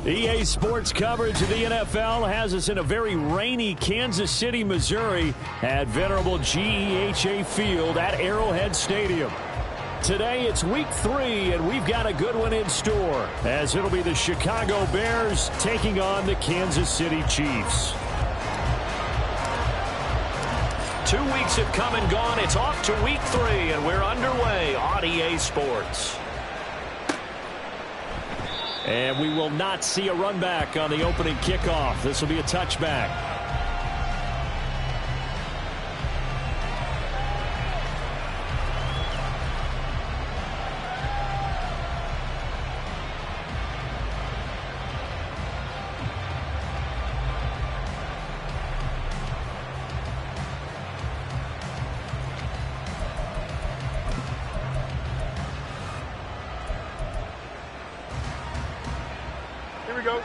EA Sports coverage of the NFL has us in a very rainy Kansas City, Missouri at venerable GEHA Field at Arrowhead Stadium. Today it's week 3, and we've got a good one in store, as it'll be the Chicago Bears taking on the Kansas City Chiefs. 2 weeks have come and gone. It's off to week 3, and we're underway on EA Sports. And we will not see a run back on the opening kickoff. This will be a touchback. Here we go.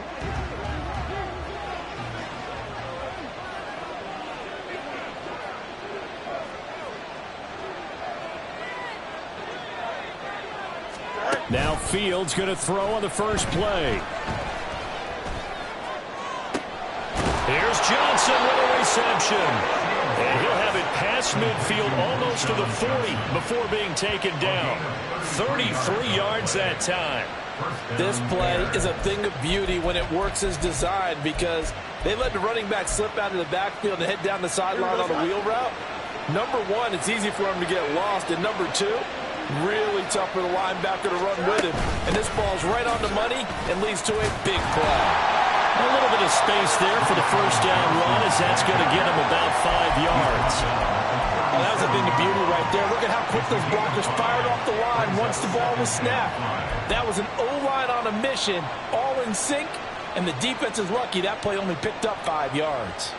Now Fields going to throw on the first play. Here's Johnson with a reception. And he'll have it past midfield almost to the 40 before being taken down. 33 yards that time. This play is a thing of beauty when it works as designed, because they let the running back slip out of the backfield and head down the sideline on a wheel route. Number one, it's easy for him to get lost. And number two, really tough for the linebacker to run with him. And this ball's right on the money and leads to a big play. A little bit of space there for the first down run, as that's going to get him about 5 yards. Oh, that was a thing of beauty right there. Look at how quick those blockers fired off the line once the ball was snapped. That was an O-line on a mission, all in sync, and the defense is lucky that play only picked up 5 yards.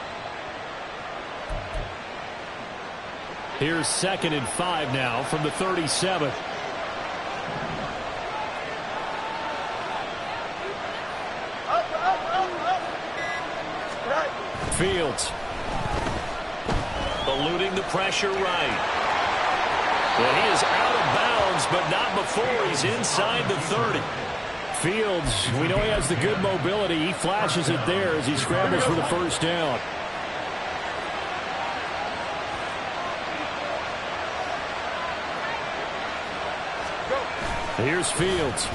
Here's 2nd and 5 now from the 37. Fields eluding the pressure right. And he is out of bounds, but not before he's inside the 30. Fields, we know he has the good mobility. He flashes it there as he scrambles for the first down. Here's Fields.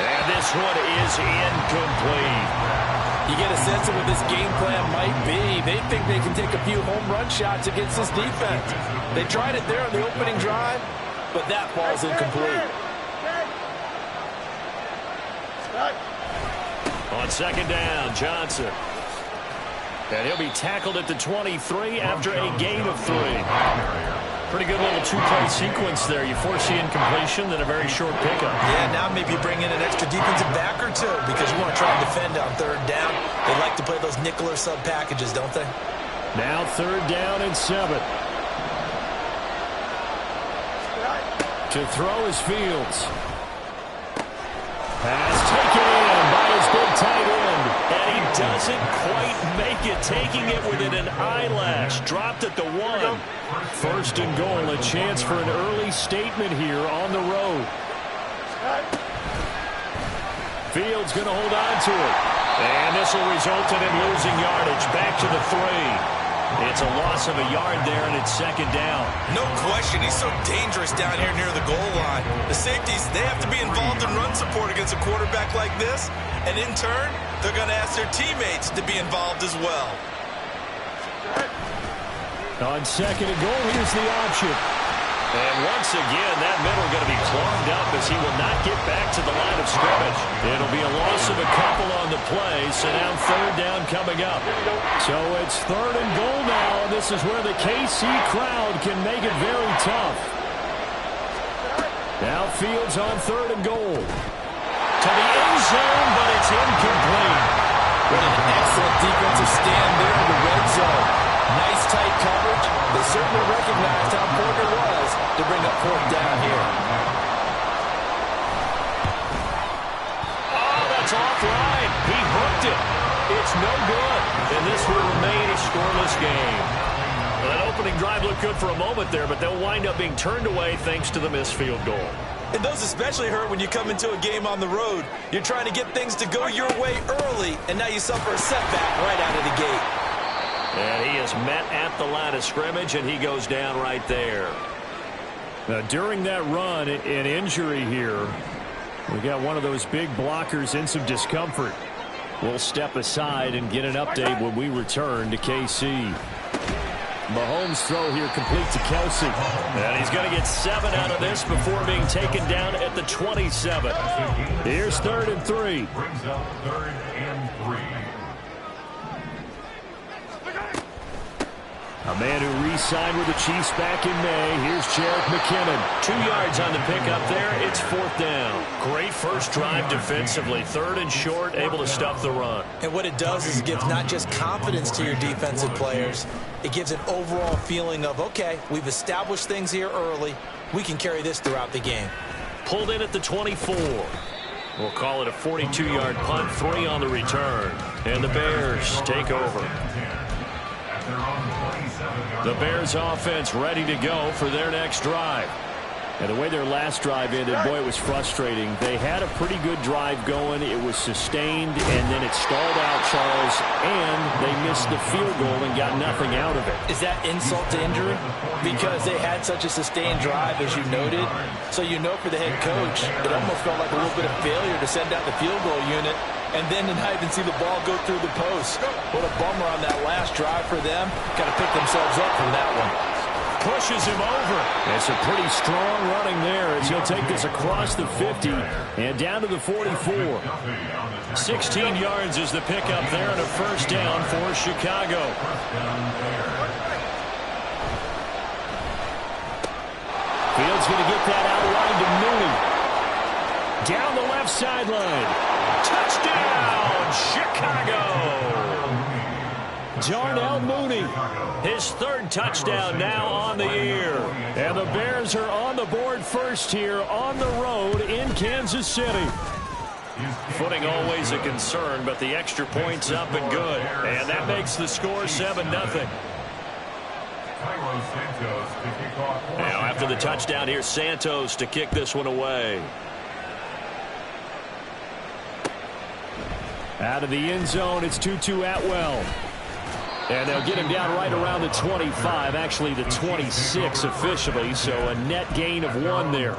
And this one is incomplete. You get a sense of what this game plan might be. They think they can take a few home run shots against this defense. They tried it there on the opening drive, but that ball's incomplete. On 2nd down, Johnson. And he'll be tackled at the 23 after a gain of 3. Pretty good little 2-play sequence there. You force the incompletion, then a very short pickup. Yeah, now maybe bring in an extra defensive back or two, because you want to try and defend on 3rd down. They like to play those nickel or sub packages, don't they? Now 3rd down and 7. To throw is Fields. Pass taken in by his big tight end. And he doesn't quite make it, taking it within an eyelash. Dropped at the 1. 1st and goal, a chance for an early statement here on the road. Fields going to hold on to it. And this will result in him losing yardage. Back to the 3. It's a loss of a yard there, and it's 2nd down. No question. He's so dangerous down here near the goal line. The safeties, they have to be involved in run support against a quarterback like this. And in turn, they're going to ask their teammates to be involved as well. On 2nd and goal, here's the option. And once again, that middle going to be clogged up as he will not get back to the line of scrimmage. It'll be a loss of a couple on the play, so now 3rd down coming up. So it's 3rd and goal now, and this is where the KC crowd can make it very tough. Now Fields on 3rd and goal. To the end zone, but it's incomplete. What an excellent defensive stand there in the red zone. Nice tight coverage. certainly recognized how important it was to bring up fourth down here. Oh, that's offline. He hooked it. It's no good. And this will remain a scoreless game. Well, that opening drive looked good for a moment there, but they'll wind up being turned away thanks to the missed field goal. And those especially hurt when you come into a game on the road. You're trying to get things to go your way early, and now you suffer a setback right out of the gate. And he is met at the line of scrimmage, and he goes down right there. Now, during that run, an injury here. We got one of those big blockers in some discomfort. We'll step aside and get an update when we return to KC. Mahomes' throw here complete to Kelsey. And he's going to get 7 out of this before being taken down at the 27. Here's 3rd and 3. Brings up 3rd and 3. A man who re-signed with the Chiefs back in May. Here's Jerick McKinnon. 2 yards on the pickup there. It's 4th down. Great first drive defensively. 3rd and short, able to stuff the run. And what it does is it gives not just confidence to your defensive players. It gives an overall feeling of, okay, we've established things here early. We can carry this throughout the game. Pulled in at the 24. We'll call it a 42-yard punt, 3 on the return. And the Bears take over. The Bears offense ready to go for their next drive. And the way their last drive ended, boy, it was frustrating. They had a pretty good drive going. It was sustained, and then it stalled out, Charles, and they missed the field goal and got nothing out of it. Is that insult to injury? Because they had such a sustained drive, as you noted. So you know for the head coach, it almost felt like a little bit of failure to send out the field goal unit and then to not even see the ball go through the post. What a bummer on that last drive for them. Got to pick themselves up from that one. Pushes him over. It's a pretty strong running there as he'll take this across the 50 and down to the 44. 16 yards is the pickup there and a first down for Chicago. Fields going to get that outline to Mooney. Down the left sideline. Touchdown, Chicago. Darnell Mooney, his 3rd touchdown now on the year. And the Bears are on the board first here on the road in Kansas City. Footing always a concern, but the extra point's up and good. And that makes the score 7-0. Now after the touchdown, here's Santos to kick this one away. Out of the end zone, it's Tutu Atwell. And they'll get him down right around the 25, actually the 26 officially, so a net gain of 1 there.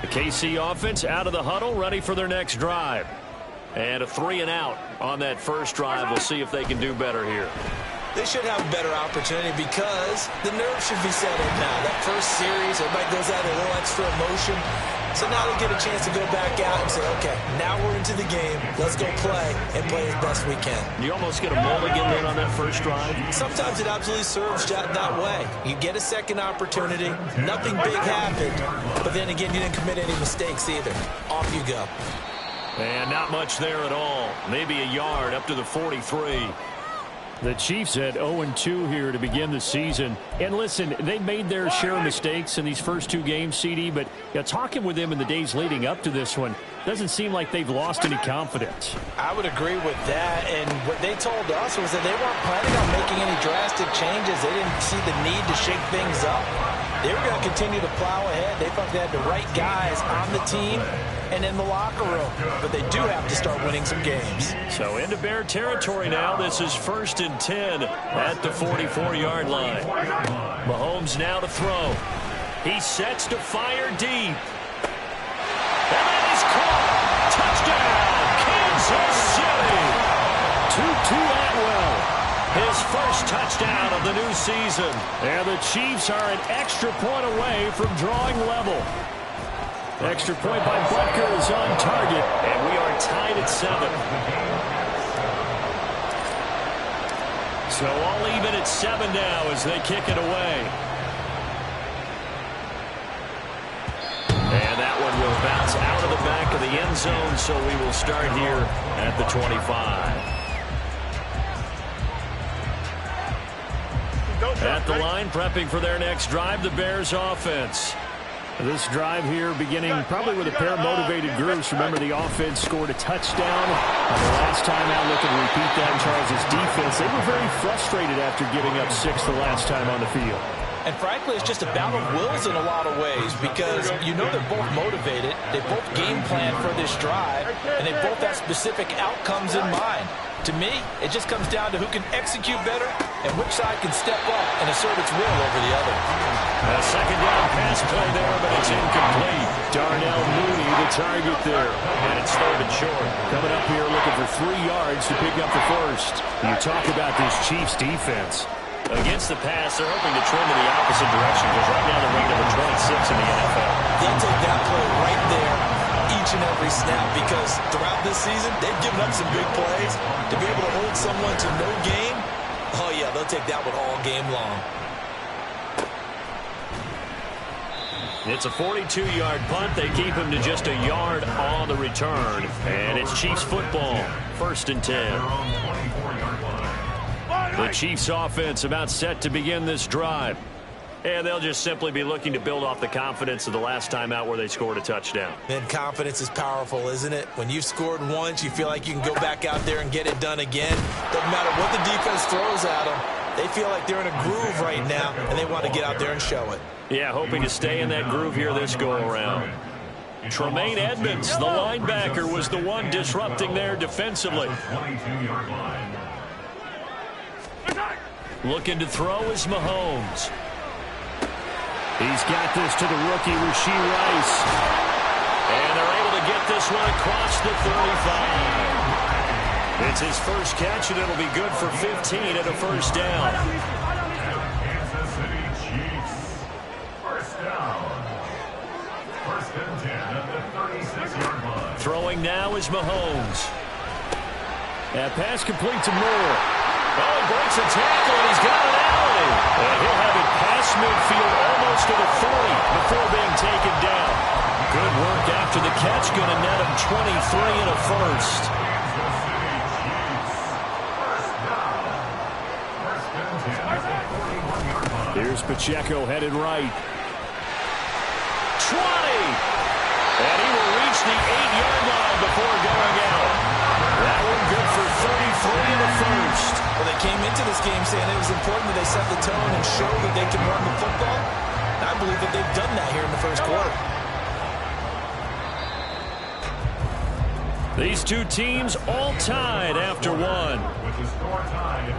The KC offense out of the huddle, ready for their next drive. And a 3 and out on that first drive. We'll see if they can do better here. They should have a better opportunity because the nerves should be settled now. That first series, everybody goes out with a little extra emotion. So now they get a chance to go back out and say, okay, now we're into the game. Let's go play and play as best we can. You almost get a mulligan then on that first drive. Sometimes it absolutely serves that way. You get a second opportunity. Nothing big happened. But then again, you didn't commit any mistakes either. Off you go. And not much there at all. Maybe a yard up to the 43. The Chiefs at 0-2 here to begin the season. And listen, they made their share of mistakes in these first 2 games, CD, but talking with them in the days leading up to this one, doesn't seem like they've lost any confidence. I would agree with that, and what they told us was that they weren't planning on making any drastic changes. They didn't see the need to shake things up. They were going to continue to plow ahead. They thought they had the right guys on the team and in the locker room. But they do have to start winning some games. So into Bear territory now. This is 1st and 10 at the 44-yard line. Mahomes now to throw. He sets to fire deep. And that is caught. Touchdown, Kansas City. Tutu Atwell. His first touchdown of the new season. And the Chiefs are an extra point away from drawing level. Extra point by Butker is on target, and we are tied at 7. So all even at 7 now as they kick it away. And that one will bounce out of the back of the end zone, so we will start here at the 25. At the line, prepping for their next drive, the Bears offense. This drive here beginning probably with a pair of motivated groups. Remember, the offense scored a touchdown the last time out. Looking to repeat that in Charles' defense. They were very frustrated after giving up 6 the last time on the field. And frankly, it's just a battle of wills in a lot of ways because you know they're both motivated. They both game plan for this drive, and they both have specific outcomes in mind. To me, it just comes down to who can execute better and which side can step up and assert its will over the other. A second down pass play there, but it's incomplete. Darnell Mooney, the target there. And it's third and short. Coming up here looking for 3 yards to pick up the first. You talk about this Chiefs defense. Against the pass, they're hoping to trim in the opposite direction because right now they're ranked number 26 in the NFL. They'll take that play right there each and every snap because throughout this season, they've given up some big plays. To be able to hold someone to no gain, oh yeah, they'll take that one all game long. It's a 42-yard punt. They keep him to just a yard on the return. And it's Chiefs football, 1st and 10. The Chiefs offense about set to begin this drive. And they'll just simply be looking to build off the confidence of the last time out where they scored a touchdown. And confidence is powerful, isn't it? When you've scored once, you feel like you can go back out there and get it done again. Doesn't matter what the defense throws at them. They feel like they're in a groove right now, and they want to get out there and show it. Yeah, hoping to stay in that groove here this go-around. Tremaine Edmonds, the linebacker, was the one disrupting there defensively. Looking to throw is Mahomes. He's got this to the rookie, Rashee Rice. And they're able to get this one across the 35. It's his first catch, and it'll be good for 15 and a first down. Kansas City Chiefs. First down. 1st and 10 at the 36-yard line. Throwing now is Mahomes. That pass complete to Moore. Oh, he breaks a tackle, and he's got an alley. And he'll have it past midfield almost to the 40 before being taken down. Good work after the catch. Going to net him 23 and a first. Here's Pacheco headed right. 20! And he will reach the 8-yard line before going out. That one good for 33 in the first. Well, they came into this game saying it was important that they set the tone and show that they can run the football. And I believe that they've done that here in the first quarter. These two teams all tied after one. With the score tied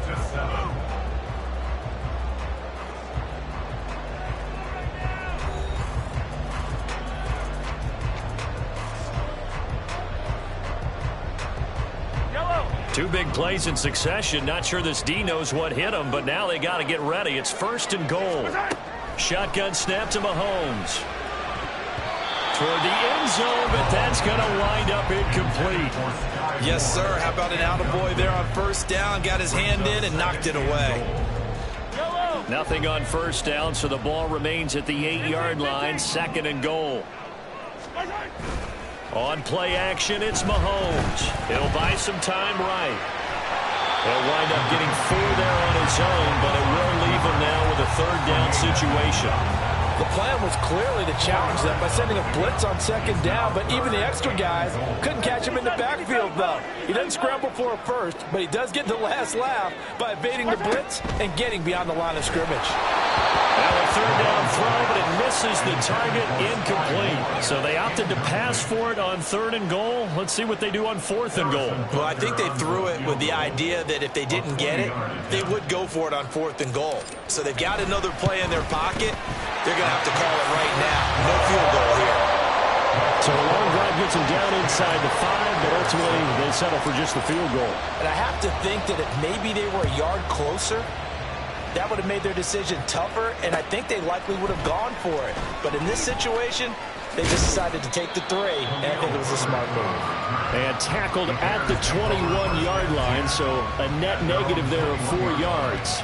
7-7. Two big plays in succession. Not sure this D knows what hit him, but now they got to get ready. It's 1st and goal. Shotgun snap to Mahomes. Toward the end zone, but that's going to wind up incomplete. Yes, sir. How about an attaboy there on 1st down? Got his hand in and knocked it away. Nothing on 1st down, so the ball remains at the 8-yard line. 2nd and goal. On play action, it's Mahomes. He'll buy some time right. He'll wind up getting 4 there on his own, but it will leave him now with a 3rd down situation. The plan was clearly to challenge them by sending a blitz on 2nd down, but even the extra guys couldn't catch him in the backfield, though. He doesn't scramble for a first, but he does get the last laugh by evading the blitz and getting beyond the line of scrimmage. Now a 3rd down throw, but it misses the target, incomplete. So they opted to pass for it on 3rd and goal. Let's see what they do on 4th and goal. Well, I think they threw it with the idea that if they didn't get it, they would go for it on 4th and goal. So they've got another play in their pocket. They're going to have to call it right now. No field goal here. So the long drive gets them down inside the 5, but ultimately they settle for just the field goal. And I have to think that if maybe they were a yard closer, that would have made their decision tougher, and I think they likely would have gone for it. But in this situation, they just decided to take the 3, and I think it was a smart move. And tackled at the 21-yard line, so a net negative there of 4 yards.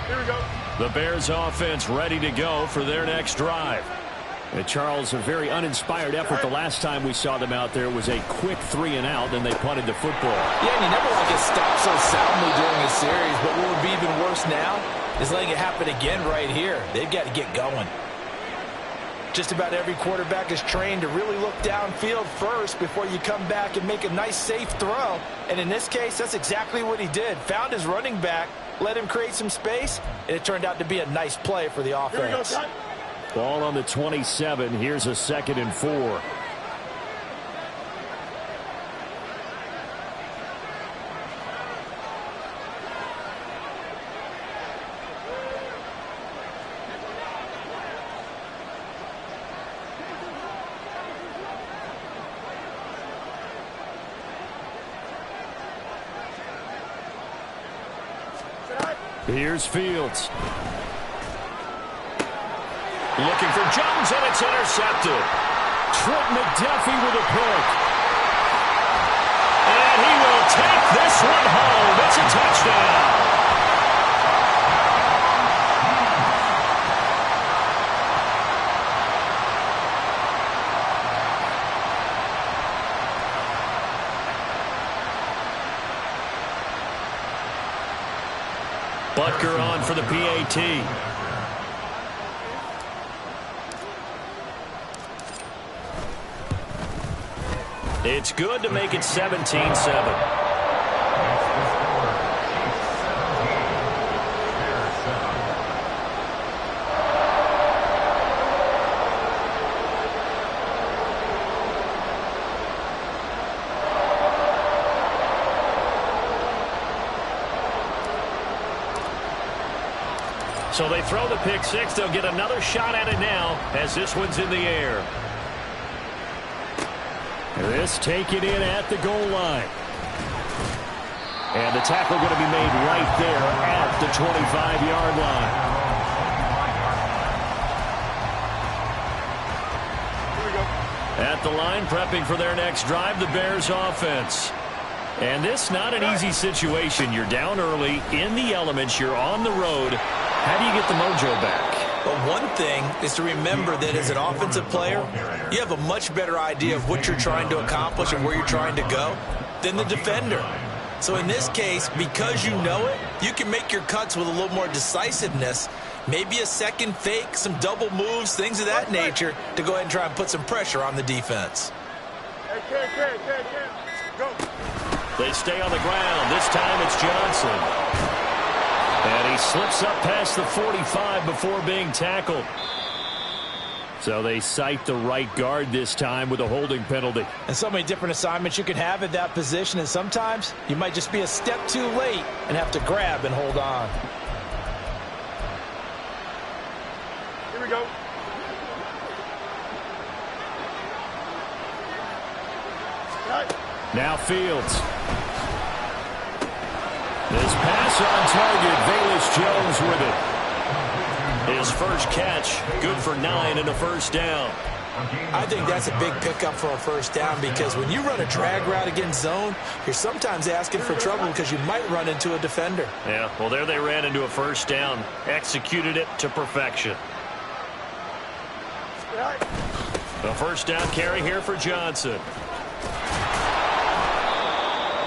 Here we go. The Bears offense ready to go for their next drive. And Charles, a very uninspired effort the last time we saw them out there was a quick 3-and-out, and they punted the football. Yeah, and you never want to get stopped so soundly during a series, but what would be even worse now is letting it happen again right here. They've got to get going. Just about every quarterback is trained to really look downfield first before you come back and make a nice, safe throw. And in this case, that's exactly what he did. Found his running back, let him create some space, and it turned out to be a nice play for the offense. Ball on the 27. Here's a 2nd and 4. Here's Fields. Looking for Jones, and it's intercepted. Trent McDuffie with a pick. And he will take this one home. It's a touchdown. Butker on for the PAT. It's good to make it 17-7. So they throw the pick six. They'll get another shot at it now as this one's in the air. This taken in at the goal line. And the tackle going to be made right there at the 25-yard line. At the line, prepping for their next drive, the Bears offense. And this not an easy situation. You're down early, in the elements, you're on the road. How do you get the mojo back? Well, one thing is to remember that as an offensive player, you have a much better idea of what you're trying to accomplish and where you're trying to go than the defender. So in this case, because you know it, you can make your cuts with a little more decisiveness, maybe a second fake, some double moves, things of that nature, to go ahead and try and put some pressure on the defense. Go. They stay on the ground. This time it's Johnson. And he slips up past the 45 before being tackled. So they cite the right guard this time with a holding penalty. And so many different assignments you can have at that position, and sometimes you might just be a step too late and have to grab and hold on. Here we go. Now Fields. This pass on target. Velus Jones with it. His first catch, good for 9 and a first down. I think that's a big pickup for a first down because when you run a drag route against zone, you're sometimes asking for trouble because you might run into a defender. Yeah, well, there they ran into a first down. Executed it to perfection. A first down carry here for Johnson.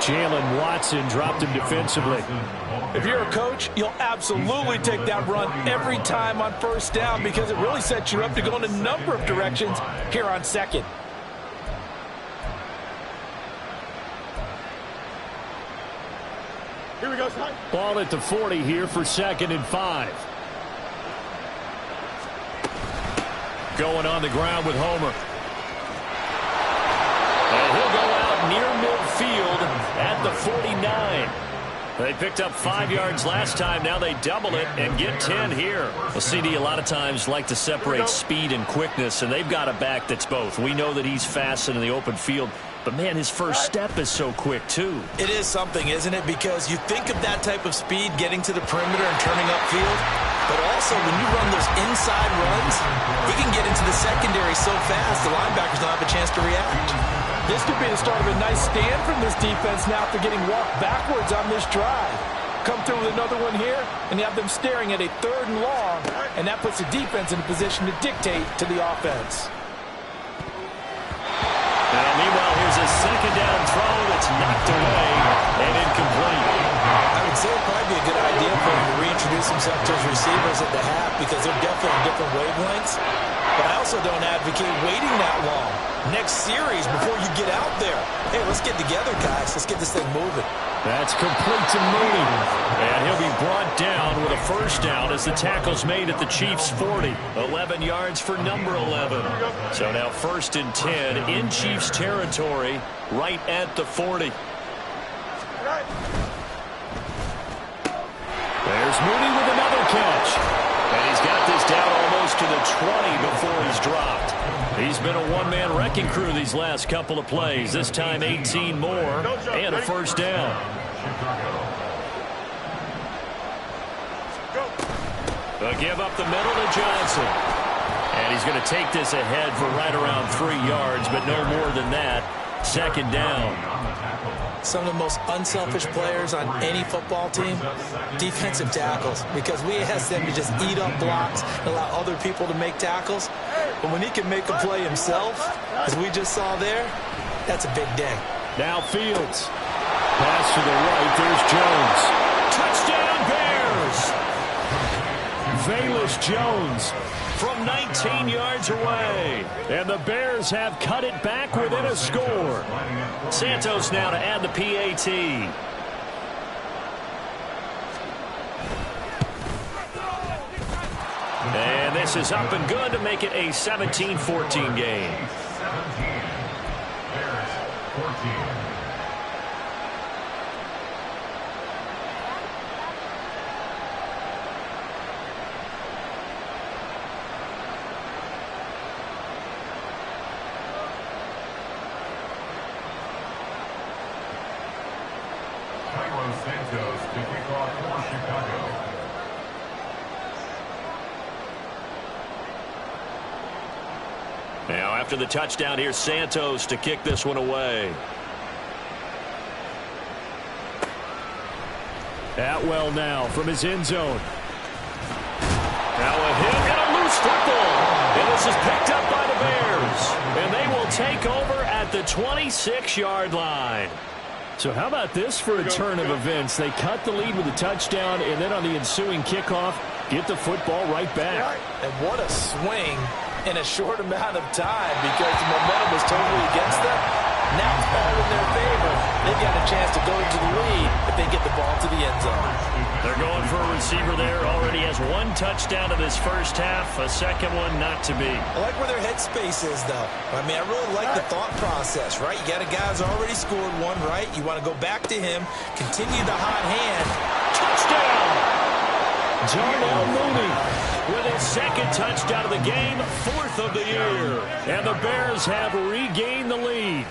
Jalen Watson dropped him defensively. If you're a coach, you'll absolutely take that run every time on first down because it really sets you up to go in a number of directions here on second. Here we go, son. Ball at the 40 here for 2nd and 5. Going on the ground with Homer. And he'll go out near midfield at the 49. They picked up 5 yards last time. Now they double it and get 10 here. Well, CD a lot of times like to separate speed and quickness, and they've got a back that's both. We know that he's fast in the open field, but, man, his first step is so quick, too. It is something, isn't it? Because you think of that type of speed getting to the perimeter and turning upfield, but also when you run those inside runs, he can get into the secondary so fast the linebackers don't have a chance to react. This could be the start of a nice stand from this defense now after getting walked backwards on this drive. come through with another one here, and you have them staring at a 3rd and long, and that puts the defense in a position to dictate to the offense. Now, meanwhile, here's a 2nd down throw that's knocked away and incomplete. I would say it'd probably be a good idea for him to reintroduce himself to his receivers at the half because they're definitely on different wavelengths. But I also don't advocate waiting that long. Next series before you get out there. Hey, let's get together, guys. Let's get this thing moving. That's complete to Mooney. And he'll be brought down with a 1st down as the tackle's made at the Chiefs' 40. 11 yards for number 11. So now 1st and 10 in Chiefs territory right at the 40. There's Mooney with another catch. And he's got this down almost to the 20 before he's dropped. He's been a one-man wrecking crew these last couple of plays. This time 18 more and a 1st down. They'll give up the middle to Johnson. And he's going to take this ahead for right around 3 yards, but no more than that. 2nd down. Some of the most unselfish players on any football team, defensive tackles, because we ask them to just eat up blocks and allow other people to make tackles. But when he can make a play himself, as we just saw there, that's a big day. Now Fields. Pass to the right. There's Jones. Touchdown, Bears. Velus Jones from 19 yards away. And the Bears have cut it back within a score. Santos now to add the PAT. And this is up and good to make it a 17-14 game. 17. Bears 14. Santos to kick off for Chicago. Now after the touchdown, here's Santos to kick this one away. Atwell now from his end zone. Now a hit and a loose football. And this is picked up by the Bears. And they will take over at the 26-yard line. So how about this for a turn of events? They cut the lead with a touchdown, and then on the ensuing kickoff, get the football right back. And what a swing in a short amount of time because the momentum was totally against them. Now it's all in their favor. They've got a chance to go into the lead if they get the ball to the end zone. They're going for a receiver there. Already has 1 touchdown in this first half. A second one not to be. I like where their headspace is, though. I mean, I really like the thought process, right? You got a guy who's already scored one, right? You want to go back to him, continue the hot hand. Touchdown! Darnell Mooney with his 2nd touchdown of the game, 4th of the year. And the Bears have regained the lead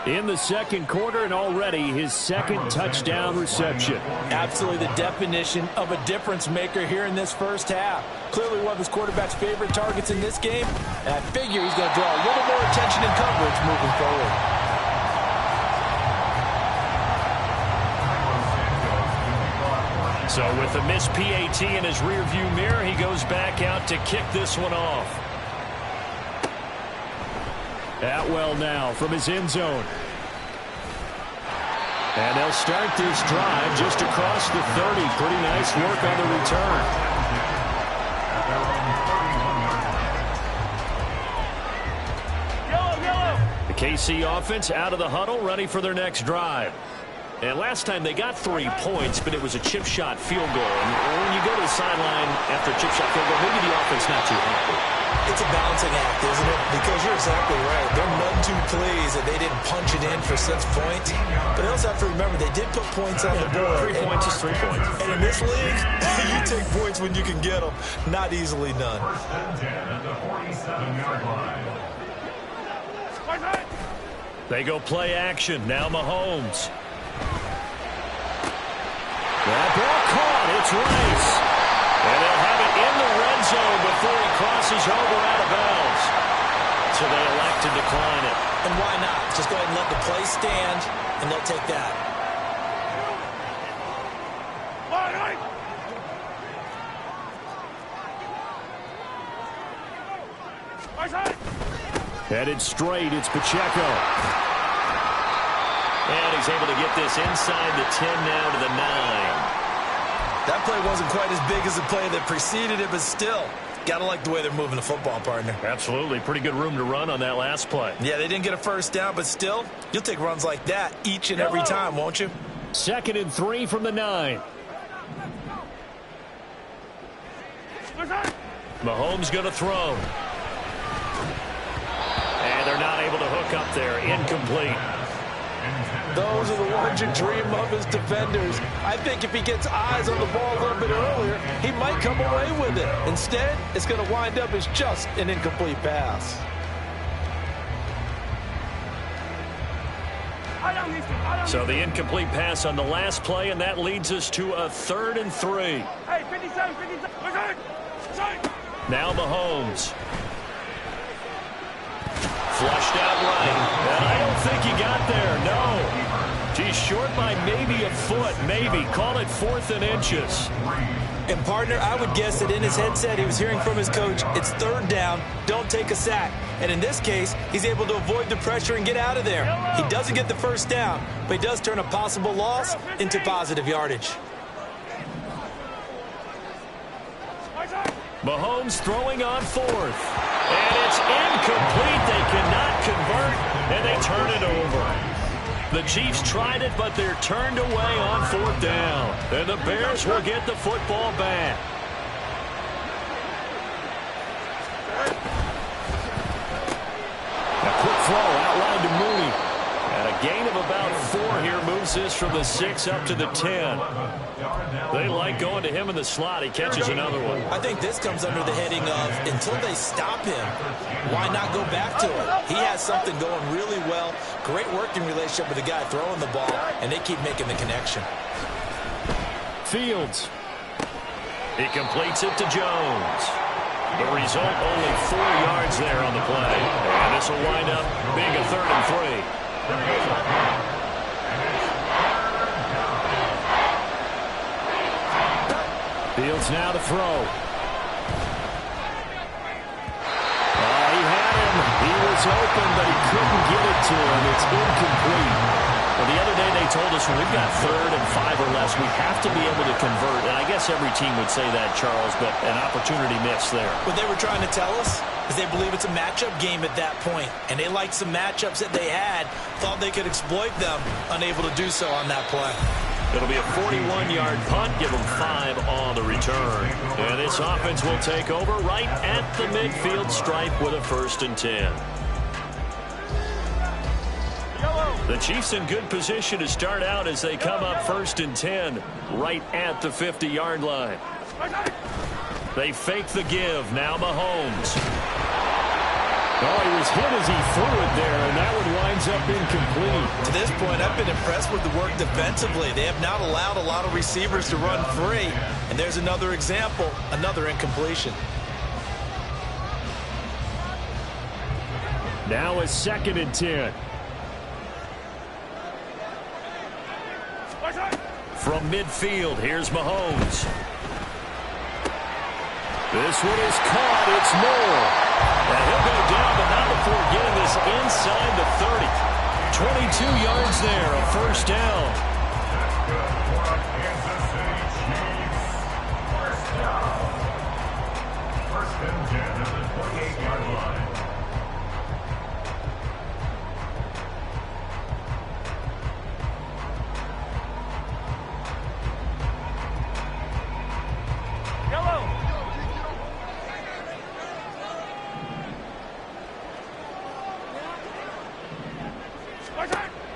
in the 2nd quarter, and already his 2nd touchdown reception. Absolutely the definition of a difference maker here in this first half. Clearly one of his quarterback's favorite targets in this game, and I figure he's going to draw a little more attention and coverage moving forward. So with the missed PAT in his rearview mirror, he goes back out to kick this one off. Atwell now from his end zone. And they'll start this drive just across the 30. Pretty nice work on the return. The KC offense out of the huddle, ready for their next drive. And last time they got 3 points, but it was a chip shot field goal. And when you go to the sideline after a chip shot field goal, maybe the offense not too happy. It's a balancing act, isn't it? Because you're exactly right. They're none too pleased that they didn't punch it in for 6 points. But they also have to remember they did put points on the board. 3 points is 3 points. And in this league, you take points when you can get them. Not easily done. 1st and 10 at the 47-yard line. They go play action. Now Mahomes. That ball caught. It's Rice. And they'll have it in the red zone before he crosses over out of bounds. So they elect to decline it. And why not? Just go ahead and let the play stand, and they'll take that. Headed straight, it's Pacheco. And he's able to get this inside the 10 now to the 9. That play wasn't quite as big as the play that preceded it, but still, got to like the way they're moving the football, partner. Absolutely. Pretty good room to run on that last play. Yeah, they didn't get a first down, but still, you'll take runs like that each and every time, won't you? 2nd and 3 from the 9. Mahomes going to throw. And they're not able to hook up there. Incomplete. Those are the ones you dream of as defenders. I think if he gets eyes on the ball a little bit earlier, he might come away with it. Instead, it's going to wind up as just an incomplete pass. So the incomplete pass on the last play, and that leads us to a 3rd and 3. Now Mahomes. Flushed out right. And I don't think he got there, no. He's short by maybe a foot, maybe. Call it 4th and inches. And, partner, I would guess that in his headset he was hearing from his coach, it's 3rd down, don't take a sack. And in this case, he's able to avoid the pressure and get out of there. He doesn't get the first down, but he does turn a possible loss into positive yardage. Mahomes throwing on 4th. And it's incomplete. They cannot convert, and they turn it over. The Chiefs tried it, but they're turned away on 4th down. And the Bears will get the football back. A quick throw outlined to Mooney. And a gain of about 4 here moves this from the 6 up to the 10. They like going to him in the slot. He catches another one. I think this comes under the heading of until they stop him, why not go back to it? He has something going really well. Great working relationship with the guy throwing the ball, and they keep making the connection. Fields. He completes it to Jones. The result, only 4 yards there on the play. And this will wind up being a 3rd and 3. Fields now to throw. He had him. He was open, but he couldn't get it to him. It's incomplete. Well, the other day they told us when we've got 3rd and 5 or less, we have to be able to convert. And I guess every team would say that, Charles, but an opportunity missed there. What they were trying to tell us is they believe it's a matchup game at that point, and they liked some matchups that they had, thought they could exploit them, unable to do so on that play. It'll be a 41-yard punt, give them 5 on the return. And this offense will take over right at the midfield stripe with a 1st and 10. The Chiefs in good position to start out as they come up 1st and 10 right at the 50-yard line. They fake the give. Now Mahomes. Oh, he was hit as he threw it there, and that one winds up incomplete. To this point, I've been impressed with the work defensively. They have not allowed a lot of receivers to run free. And there's another example, another incompletion. Now a 2nd and 10. From midfield, here's Mahomes. This one is caught. It's Moore. And he'll go down, but not before getting this inside the 30. 22 yards there, a 1st down. First and 10 at the 28-yard line.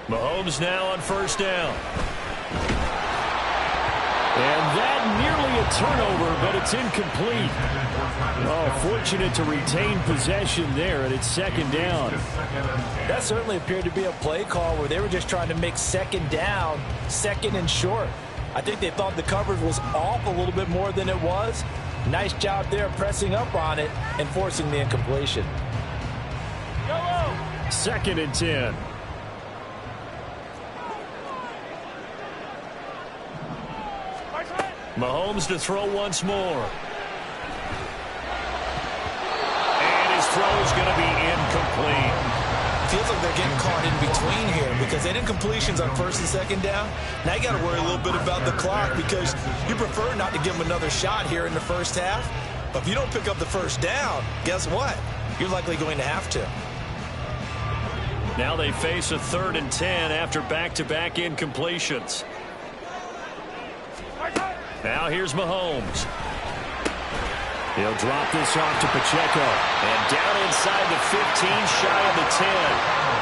Mahomes now on 1st down. And that nearly a turnover, but it's incomplete. Oh, fortunate to retain possession there, and it's 2nd down. That certainly appeared to be a play call where they were just trying to make 2nd down, 2nd and short. I think they thought the coverage was off a little bit more than it was. Nice job there pressing up on it and forcing the incompletion. 2nd and 10. Mahomes to throw once more. And his throw is going to be incomplete. incomplete. Feels like they're getting caught in between here because they didn't completions on first and second down. Now you got to worry a little bit about the clock because you prefer not to give them another shot here in the first half. But if you don't pick up the first down, guess what? You're likely going to have to. Now they face a 3rd and 10 after back-to-back incompletions. Now here's Mahomes. He'll drop this off to Pacheco. And down inside the 15, shy of the 10.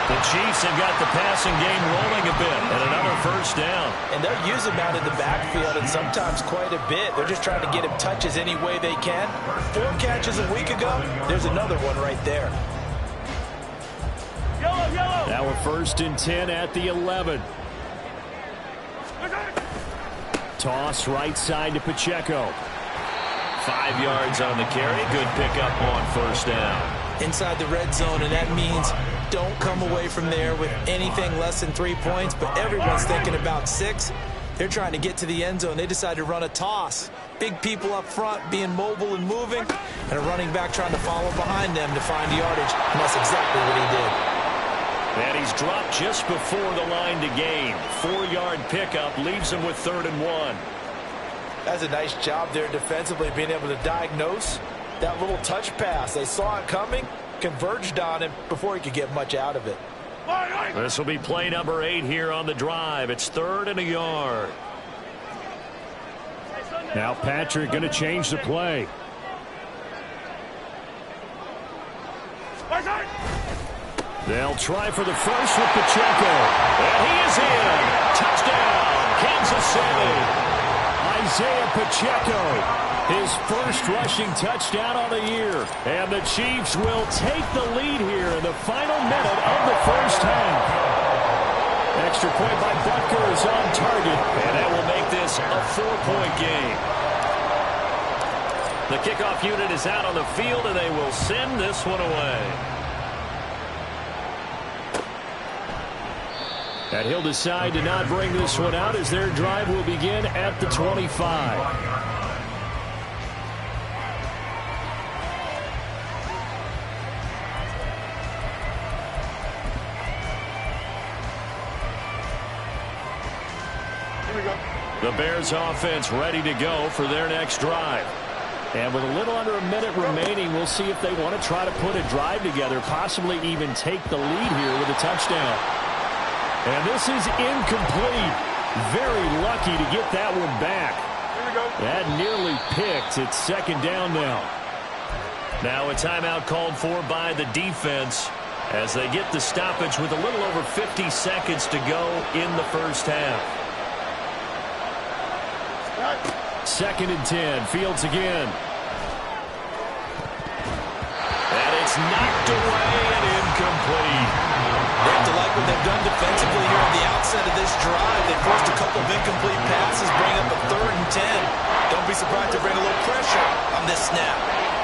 The Chiefs have got the passing game rolling a bit, and another first down. And they'll use him out in the backfield, and sometimes quite a bit. They're just trying to get him touches any way they can. 4 catches a week ago, there's another one right there. Now a 1st and 10 at the 11. Toss right side to Pacheco. 5 yards on the carry. Good pickup on first down. Inside the red zone, and that means don't come away from there with anything less than 3 points, but everyone's thinking about 6. They're trying to get to the end zone. They decide to run a toss. Big people up front being mobile and moving, and a running back trying to follow behind them to find yardage, and that's exactly what he did. And he's dropped just before the line to gain. 4-yard pickup leaves him with 3rd and 1. That's a nice job there defensively, being able to diagnose that little touch pass. They saw it coming, converged on him before he could get much out of it. This will be play number 8 here on the drive. It's 3rd and a yard. Now Patrick going to change the play. They'll try for the first with Pacheco. And he is in. Touchdown, Kansas City. Isaiah Pacheco, his first rushing touchdown on the year. And the Chiefs will take the lead here in the final minute of the first half. Extra point by Butker is on target, and that will make this a 4-point game. The kickoff unit is out on the field, and they will send this one away. And he'll decide to not bring this one out as their drive will begin at the 25. The Bears offense ready to go for their next drive. And with a little under a minute remaining, we'll see if they want to try to put a drive together, possibly even take the lead here with a touchdown. And this is incomplete. Very lucky to get that one back. That nearly picked. It's 2nd down now. Now a timeout called for by the defense as they get the stoppage with a little over 50 seconds to go in the first half. 2nd and 10. Fields again. And it's knocked away and incomplete. They have to like what they've done defensively here at the outset of this drive. They forced a couple of incomplete passes, bring up a 3rd and 10. Don't be surprised to bring a little pressure on this snap.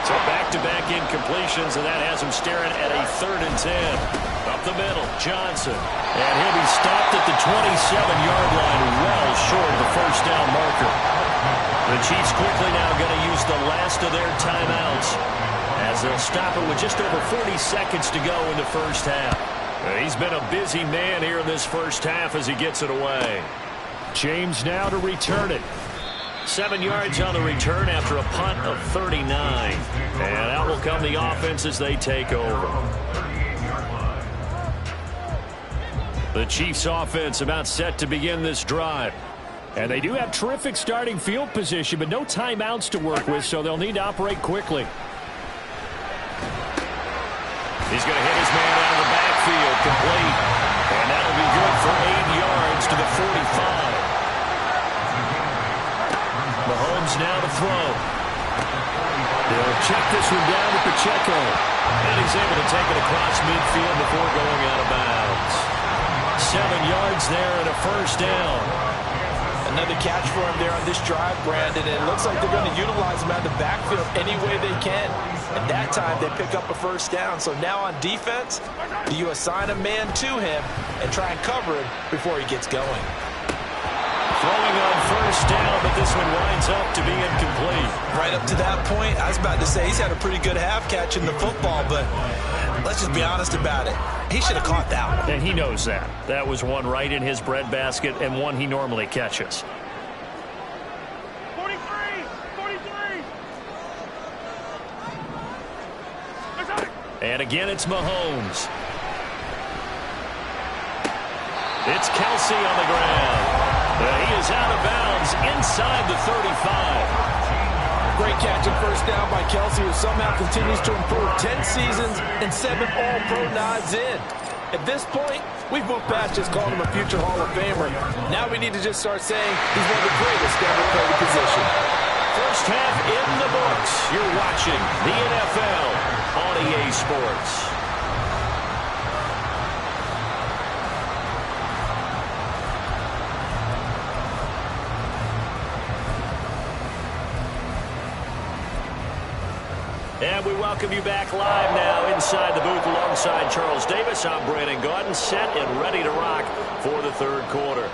So back-to-back incompletions, and that has him staring at a 3rd and 10. Up the middle, Johnson. And he'll be stopped at the 27-yard line, well short of the first down marker. The Chiefs quickly now going to use the last of their timeouts as they'll stop it with just over 40 seconds to go in the first half. He's been a busy man here in this first half as he gets it away. James now to return it. 7 yards on the return after a punt of 39. And out will come the offense as they take over. The Chiefs offense about set to begin this drive. And they do have terrific starting field position, but no timeouts to work with, so they'll need to operate quickly. He's going to hit his man out of the backfield, complete. And that'll be good for 8 yards to the 45. Mahomes now to throw. They'll check this one down to Pacheco. And he's able to take it across midfield before going out of bounds. 7 yards there and a first down. Another catch for him there on this drive, Brandon. And it looks like they're going to utilize him out of the backfield any way they can. And that time they pick up a first down. So now on defense, do you assign a man to him and try and cover him before he gets going? Throwing on first down, but this one winds up to be incomplete. Right up to that point, I was about to say he's had a pretty good half catching the football, but Let's just be honest about it. He should have caught that one. And he knows that. That was one right in his breadbasket and one he normally catches. 43! And again, it's Mahomes. It's Kelsey on the ground. He is out of bounds inside the 35. Great catch and first down by Kelsey, who somehow continues to improve. 10 seasons and 7 All-Pro nods in. At this point, we've moved past just calling him a future Hall of Famer. Now we need to just start saying he's one of the greatest to ever play the position. First half in the books. You're watching the NFL on EA Sports. And we welcome you back live now inside the booth alongside Charles Davis. I'm Brandon Gaudin, set and ready to rock for the third quarter.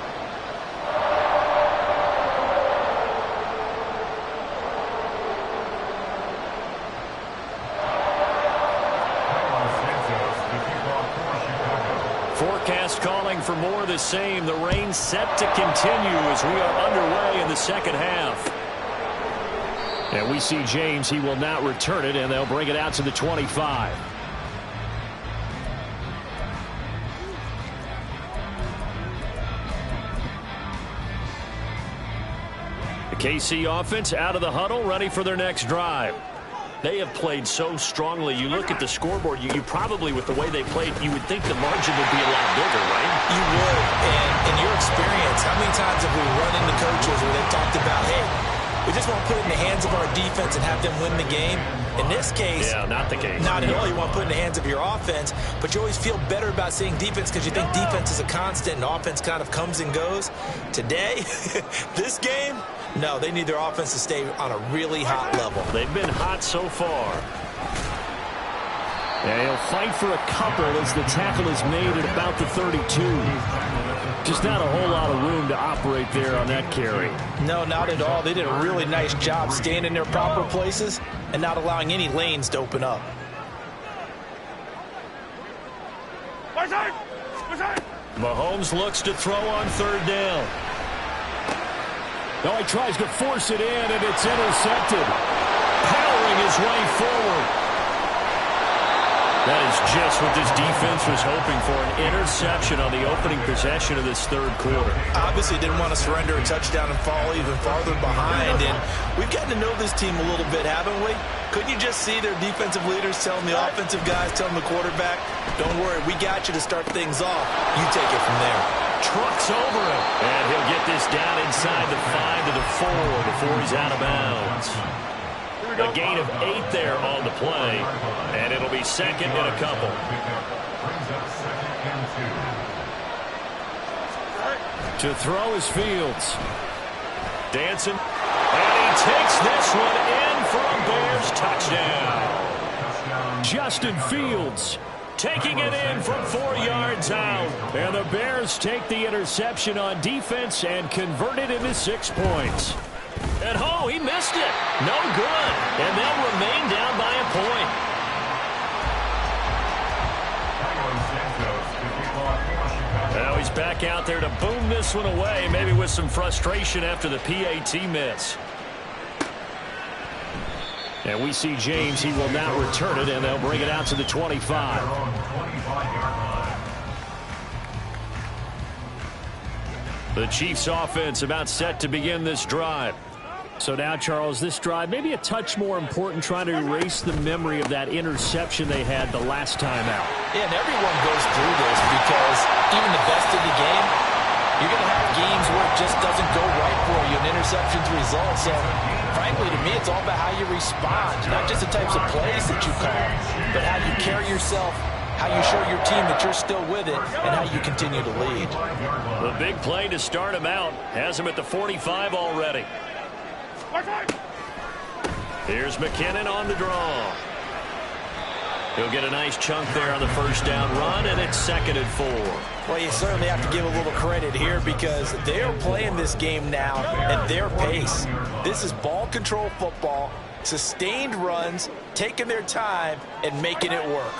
Forecast calling for more of the same. The rain set to continue as we are underway in the second half. And we see James. He will not return it, and they'll bring it out to the 25. The KC offense out of the huddle, ready for their next drive. They have played so strongly. You look at the scoreboard, you probably, with the way they played, you would think the margin would be a lot bigger, right? You would. And in your experience, how many times have we run into coaches where they've talked about, hey, we just want to put it in the hands of our defense and have them win the game? In this case, yeah, not the case. Not at all. You want to put it in the hands of your offense, but you always feel better about seeing defense because you think defense is a constant and offense kind of comes and goes. Today, this game, no, they need their offense to stay on a really hot level. They've been hot so far. And he'll fight for a couple as the tackle is made at about the 32. Just not a whole lot of room to operate there on that carry. No, not at all. They did a really nice job staying in their proper places and not allowing any lanes to open up. Mahomes looks to throw on third down. No, he tries to force it in, and it's intercepted. Powering his way forward. That is just what this defense was hoping for, an interception on the opening possession of this third quarter. Obviously didn't want to surrender a touchdown and fall even farther behind, and we've gotten to know this team a little bit, haven't we? Couldn't you just see their defensive leaders telling the offensive guys, telling the quarterback, don't worry, we got you to start things off. You take it from there. Trucks over him, and he'll get this down inside the 5 to the 4 before he's out of bounds. A gain of 8 there on the play, and it'll be second and a couple. To throw is Fields. Dancing, and he takes this one in for a Bears touchdown. Justin Fields taking it in from 4 yards out. And the Bears take the interception on defense and convert it into 6 points. And oh, he missed it. No good. And they'll remain down by a point. Now he's back out there to boom this one away, maybe with some frustration after the PAT miss. And we see James. He will now return it, and they'll bring it out to the 25. The Chiefs offense about set to begin this drive. So now, Charles, this drive maybe a touch more important, trying to erase the memory of that interception they had the last time out. Yeah, and everyone goes through this because even the best in the game, you're going to have games where it just doesn't go right for you, and interceptions result. So, frankly, to me, it's all about how you respond, not just the types of plays that you call, but how you carry yourself, how you show your team that you're still with it, and how you continue to lead. The big play to start him out has him at the 45 already. Here's McKinnon on the draw. He'll get a nice chunk there on the first down run, and it's second and 4. Well, you certainly have to give a little credit here because they're playing this game now at their pace. This is ball control football, sustained runs, taking their time, and making it work.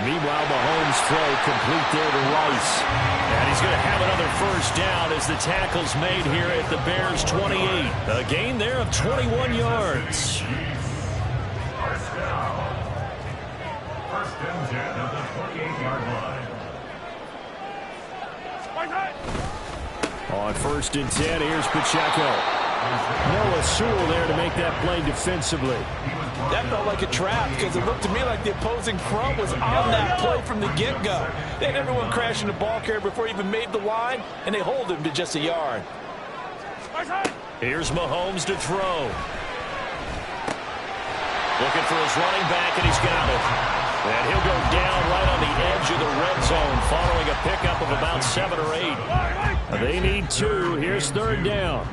Meanwhile, Mahomes' throw complete there to Rice. And he's going to have another first down as the tackle's made here at the Bears' 28. A gain there of 21 yards. First down. First and 10 at the 28-yard line. On first and 10, here's Pacheco. Noah Sewell there to make that play defensively. That felt like a trap because it looked to me like the opposing front was on that play from the get-go. They had everyone crashing the ball carrier before he even made the line, and they hold him to just a yard. Here's Mahomes to throw. Looking for his running back, and he's got it. And he'll go down right on the edge of the red zone following a pickup of about 7 or 8. They need 2. Here's third down.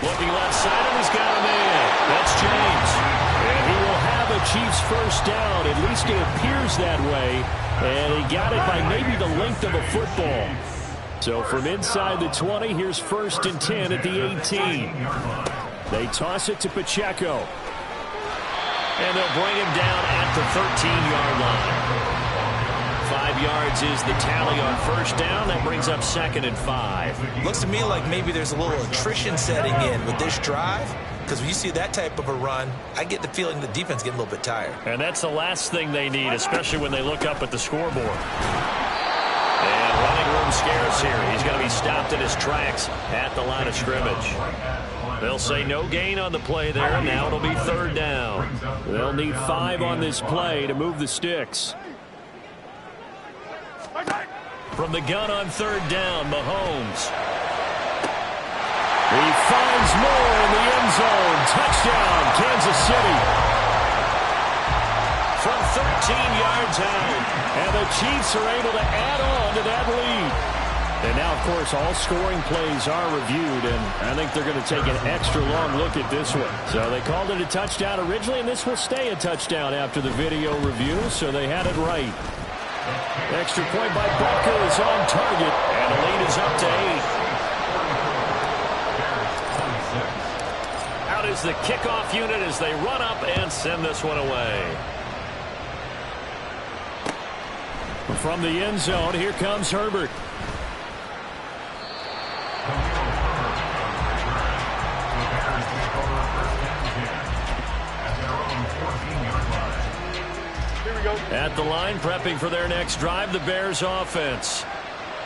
Looking left side, and he's got a man. That's James. And he will have a Chiefs first down. At least it appears that way. And he got it by maybe the length of a football. So from inside the 20, here's first and 10 at the 18. They toss it to Pacheco. And they'll bring him down at the 13-yard line. 5 yards is the tally on first down. That brings up second and 5. Looks to me like maybe there's a little attrition setting in with this drive, because when you see that type of a run, I get the feeling the defense getting a little bit tired. And that's the last thing they need, especially when they look up at the scoreboard. And running room scarce here. He's going to be stopped in his tracks at the line of scrimmage. They'll say no gain on the play there. Now it'll be third down. They'll need 5 on this play to move the sticks. From the gun on third down, Mahomes. He finds more in the end zone. Touchdown, Kansas City. From 13 yards out. And the Chiefs are able to add on to that lead. And now, of course, all scoring plays are reviewed, and I think they're going to take an extra long look at this one. So they called it a touchdown originally, and this will stay a touchdown after the video review, so they had it right. Extra point by Butker is on target, and the lead is up to 8. Out is the kickoff unit as they run up and send this one away. From the end zone, here comes Herbert. At the line, prepping for their next drive, the Bears offense.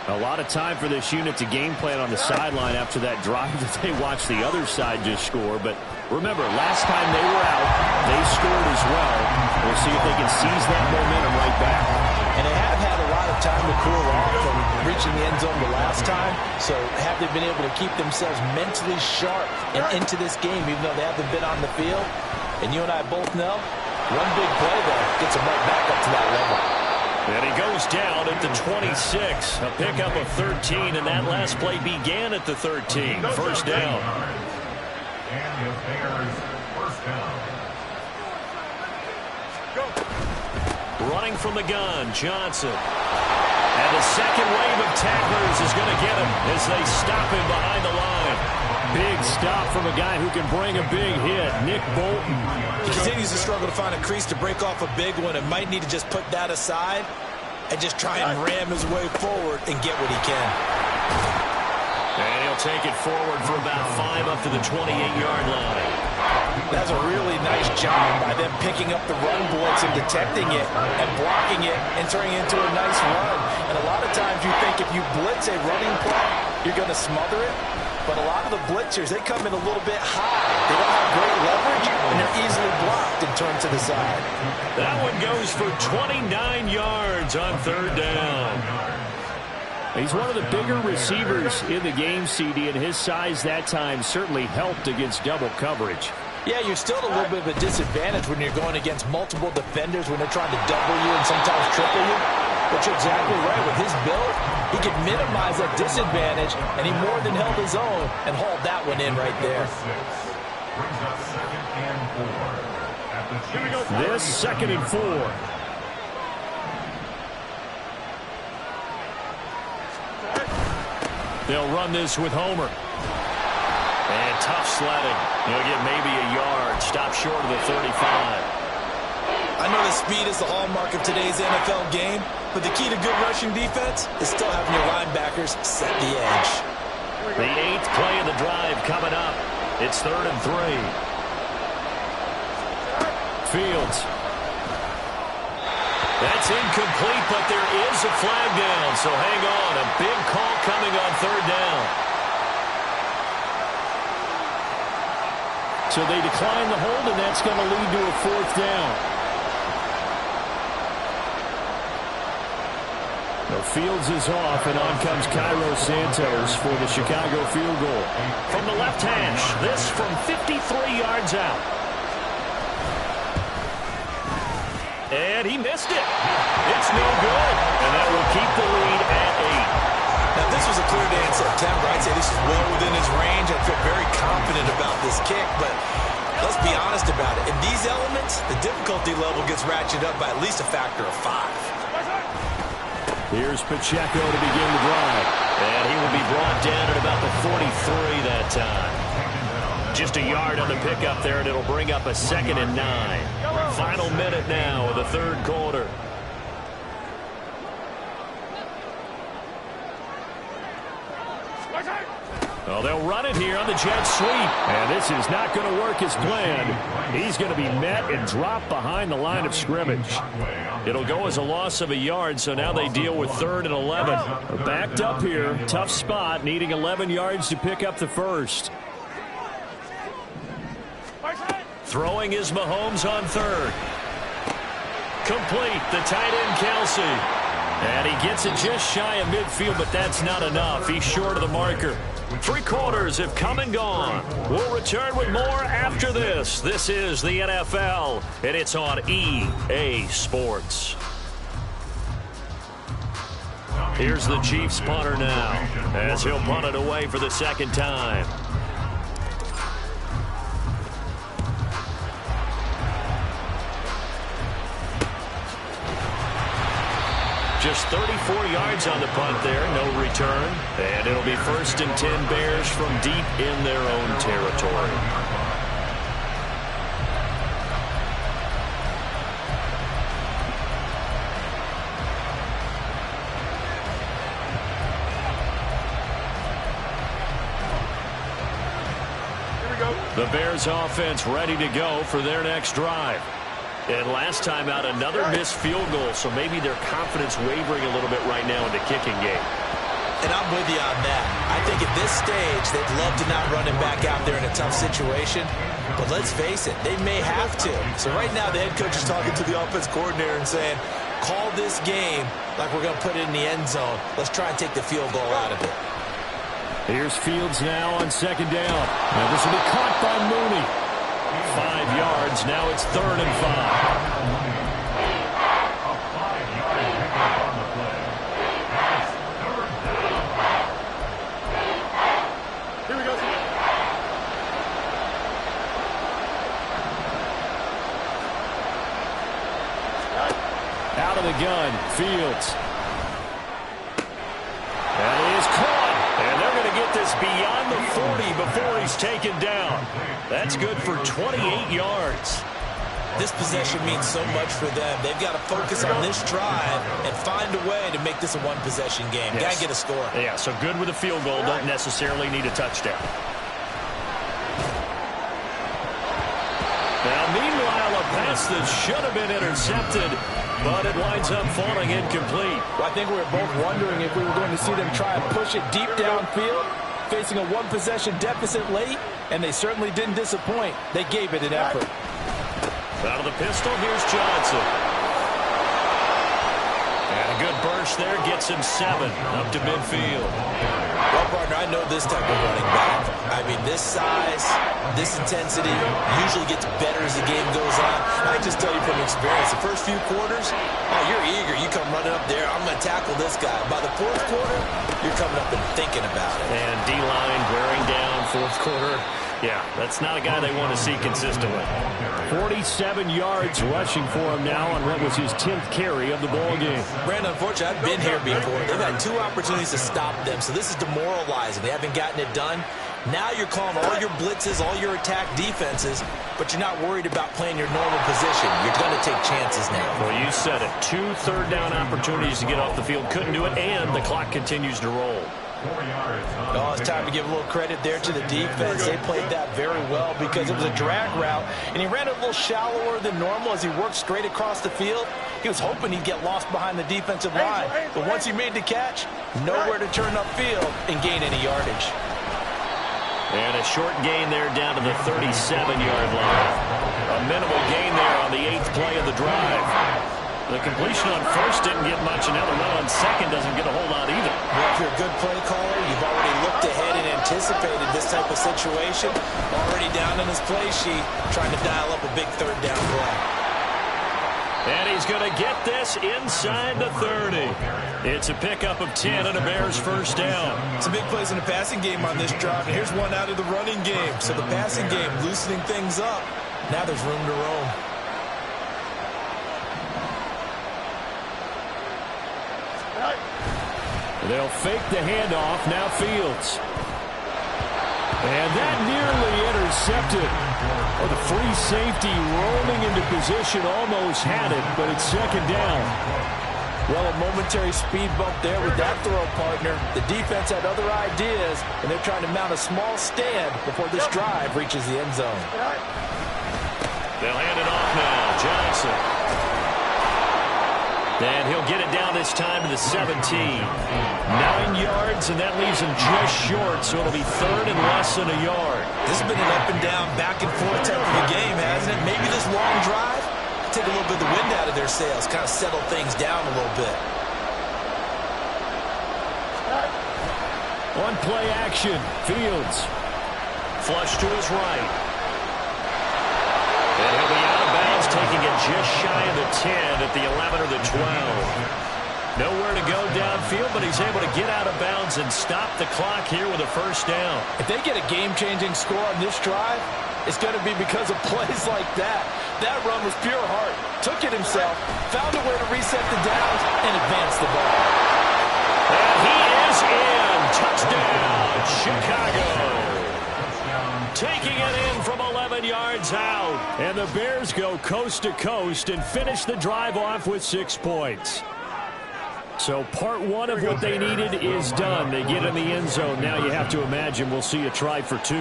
A lot of time for this unit to game plan on the sideline after that drive that they watched the other side just score. But remember, last time they were out, they scored as well. We'll see if they can seize that momentum right back. And they have had a lot of time to cool off from reaching the end zone the last time. So have they been able to keep themselves mentally sharp and into this game, even though they haven't been on the field? And you and I both know, one big play there gets them right back up to that level. And he goes down at the 26. A pickup of 13, and that last play began at the 13. First down. And the Bears first down. Running from the gun, Johnson. And the second wave of tacklers is going to get him as they stop him behind the line. Big stop from a guy who can bring a big hit, Nick Bolton. He continues to struggle to find a crease to break off a big one and might need to just put that aside and just try and ram his way forward and get what he can. And he'll take it forward for about 5 up to the 28-yard line. That's a really nice job by them picking up the run blitz and detecting it and blocking it and turning it into a nice run. And a lot of times you think if you blitz a running play, you're going to smother it. But a lot of the blitzers, they come in a little bit high. They don't have great leverage, and they're easily blocked and turned to the side. That one goes for 29 yards on third down. He's one of the bigger receivers in the game, CD, and his size that time certainly helped against double coverage. Yeah, you're still at a little bit of a disadvantage when you're going against multiple defenders when they're trying to double you and sometimes triple you. But you're exactly right. With his build, he could minimize that disadvantage, and he more than held his own and hauled that one in right there. Brings up second and 4. This second and 4. They'll run this with Homer. And tough sledding. He'll get maybe a yard. Stop short of the 35. I know that speed is the hallmark of today's NFL game, but the key to good rushing defense is still having your linebackers set the edge. The 8th play of the drive coming up. It's 3rd and 3. Fields. That's incomplete, but there is a flag down, so hang on. A big call coming on 3rd down. So they decline the hold, and that's going to lead to a 4th down. The Fields is off, and on comes Cairo Santos for the Chicago field goal. From the left hash, this from 53 yards out. And he missed it. It's no good, and that will keep the lead at 8. Now, this was a clear day in September. I'd say this is well within his range. I feel very confident about this kick, but let's be honest about it. In these elements, the difficulty level gets ratcheted up by at least a factor of 5. Here's Pacheco to begin the drive. And he will be brought down at about the 43 that time. Just a yard on the pickup there, and it'll bring up a 2nd and 9. Final minute now of the 3rd quarter. Well, they'll run it here on the jet sweep. And this is not going to work as planned. He's going to be met and dropped behind the line of scrimmage. It'll go as a loss of a yard, so now they deal with 3rd and 11. They're backed up here. Tough spot, needing 11 yards to pick up the 1st. Throwing is Mahomes on 3rd. Complete, the tight end Kelsey. And he gets it just shy of midfield, but that's not enough. He's short of the marker. 3 quarters have come and gone. We'll return with more after this. This is the NFL, and it's on EA Sports. Here's the Chiefs punter now, as he'll punt it away for the 2nd time. Just 34 yards on the punt there, no return. And it'll be 1st and 10 Bears from deep in their own territory. Here we go. The Bears offense ready to go for their next drive. And last time out, another missed field goal, so maybe their confidence wavering a little bit right now in the kicking game. And I'm with you on that. I think at this stage, they'd love to not run him back out there in a tough situation. But let's face it, they may have to. So right now, the head coach is talking to the offense coordinator and saying, call this game like we're going to put it in the end zone. Let's try and take the field goal out of it. Here's Fields now on 2nd down. Now this will be caught by Mooney. 5 yards. Now it's 3rd and 5. Here we go. Out of the gun, Fields. And he is caught. And they're going to get this beyond the 40 before he's taken down. That's good for 28 yards. This possession means so much for them. They've got to focus on this drive and find a way to make this a one-possession game. Yes. Got to get a score. Yeah, so good with a field goal. Don't necessarily need a touchdown. Now, meanwhile, a pass that should have been intercepted, but it winds up falling incomplete. Well, I think we were both wondering if we were going to see them try and push it deep downfield, facing a one-possession deficit late, and they certainly didn't disappoint. They gave it an effort. Out of the pistol, here's Johnson. And a good burst there gets him 7 up to midfield. Well, partner, I know this type of running back. I mean, this size, this intensity usually gets better as the game goes on. I just tell you from experience, the first few quarters, oh, you're eager. You come running up there, I'm going to tackle this guy. By the 4th quarter, you're coming up and thinking about it. And D-line wearing down, 4th quarter. Yeah, that's not a guy they want to see consistently. 47 yards rushing for him now on what was his 10th carry of the ball game. Brandon, unfortunately, I've been here before. They've had 2 opportunities to stop them, so this is demoralizing. They haven't gotten it done. Now you're calling all your blitzes, all your attack defenses, but you're not worried about playing your normal position. You're going to take chances now. Well, you said it. 2 third-down opportunities to get off the field. Couldn't do it, and the clock continues to roll. Oh, it's time to give a little credit there to the defense. They played that very well because it was a drag route, and he ran it a little shallower than normal as he worked straight across the field. He was hoping he'd get lost behind the defensive line, but once he made the catch, nowhere to turn upfield and gain any yardage. And a short gain there down to the 37-yard line. A minimal gain there on the 8th play of the drive. The completion on first didn't get much, and now the run on second doesn't get a whole lot either. Well, if you're a good play caller, you've already looked ahead and anticipated this type of situation. Already down in his play sheet, trying to dial up a big third down play. And he's going to get this inside the 30. It's a pickup of 10 and a Bears first down. Some big plays in the passing game on this drive, and here's one out of the running game. So the passing game loosening things up. Now there's room to roam. They'll fake the handoff. Now Fields. And that nearly intercepted. Oh, the free safety rolling into position almost had it, but it's second down. Well, a momentary speed bump there with that throw partner. The defense had other ideas, and they're trying to mount a small stand before this drive reaches the end zone. They'll hand it off now. Johnson. And he'll get it down this time to the 17. 9 yards, and that leaves him just short, so it'll be third and less than a yard. This has been an up and down, back and forth type of a game, hasn't it? Maybe this long drive take a little bit of the wind out of their sails, kind of settle things down a little bit. On play action, Fields. Flush to his right. And he'll be out of bounds, taking it just shy of the 10 at the 11 or the 12. Nowhere to go downfield, but he's able to get out of bounds and stop the clock here with a first down. If they get a game-changing score on this drive, it's going to be because of plays like that. That run was pure heart. Took it himself, found a way to reset the downs, and advance the ball. And he is in. Touchdown, Chicago. Taking it in from 11 yards out. And the Bears go coast to coast and finish the drive off with 6 points. So part one of what they needed is done. They get in the end zone. Now you have to imagine we'll see a try for 2.